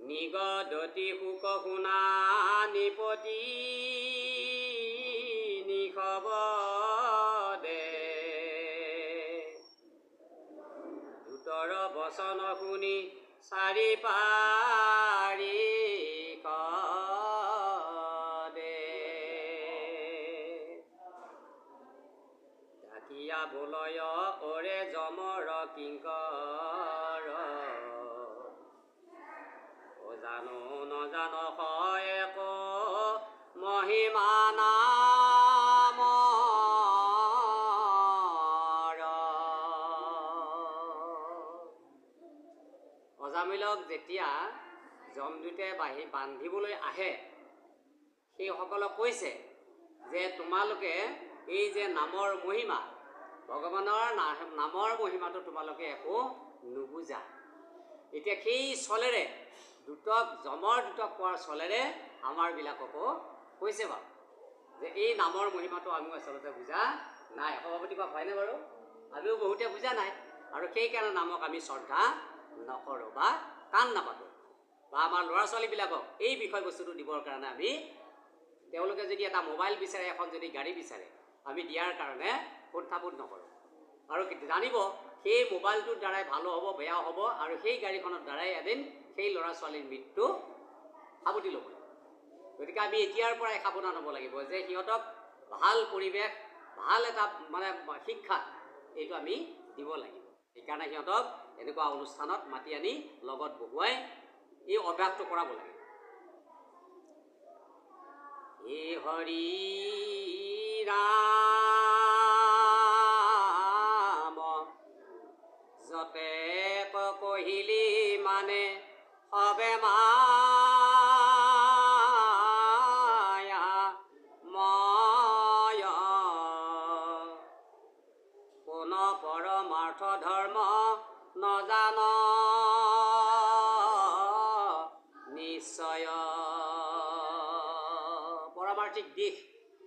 নিগদতি সুখ শুনা নিপতি নিখব দে দূতৰ বচন শুনি চাৰি পাৰি দে ঢাকিয়া বলয় অৰে যমৰ কিংকৰ জানো নজান হয় এক মহিমা নাম অজামিলক যেতিয়া যমদূতে বান্ধিবলৈ আহে সেইসকলক কৈছে যে তোমালোকে এই যে নামৰ মহিমা ভগৱানৰ নামৰ মহিমাটো তোমালোকে একো নুবুজা। এতিয়া সেই চলেৰে যমৰ দুটক কোৱাৰ চলেৰে আমাৰবিলাককো কৈছে বাৰু যে এই নামৰ মহিমাটো আমিও আচলতে বুজা নাই। সভাপতি বা হয়নে বাৰু? আমিও বহুতে বুজা নাই আৰু সেইকাৰণে নামক আমি শ্ৰদ্ধা নকৰোঁ বা কাণ নাপাতোঁ বা আমাৰ ল'ৰা ছোৱালীবিলাকক এই বিষয়বস্তুটো দিবৰ কাৰণে আমি তেওঁলোকে যদি এটা মোবাইল বিচাৰে, এখন যদি গাড়ী বিচাৰে, আমি দিয়াৰ কাৰণে কুণ্ঠাবোধ নকৰোঁ আৰু জানিব সেই মোবাইলটোৰ দ্বাৰাই ভালো হ'ব বেয়াও হ'ব আৰু সেই গাড়ীখনৰ দ্বাৰাই এদিন সেই ল'ৰা ছোৱালীৰ মৃত্যু সাৱটি ল'ব। গতিকে আমি এতিয়াৰ পৰাই সাৱধান হ'ব লাগিব যে সিহঁতক ভাল পৰিৱেশ, ভাল এটা মানে শিক্ষা এইটো আমি দিব লাগিব। সেইকাৰণে সিহঁতক এনেকুৱা অনুষ্ঠানত মাতি আনি লগত বহুৱাই এই অভ্যাসটো কৰাব লাগে। হে হৰি ৰাম যতে কহিলি মানে সবে মায়া ময় কোন পৰমাৰ্থ ধৰ্ম নজান নিশ্চয়। পৰমাৰ্থিক দিশ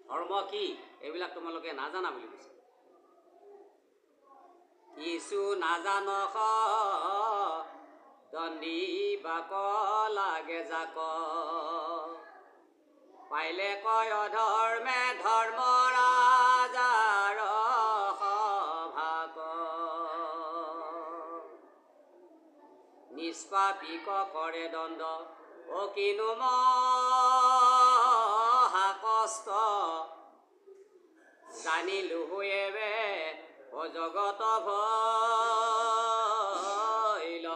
ধৰ্ম কি এইবিলাক তোমালোকে নাজানা বুলি কৈছে। কিছু নাজান দণ্ডি বাক লাগে যাক পাইলে কয় অধৰ্মে ধৰ্ম ৰাজাৰ সভাক নিষ্পাপিক কৰে দণ্ড অ কিনো মহাকষ্ট জানিলো হৈবে অজগত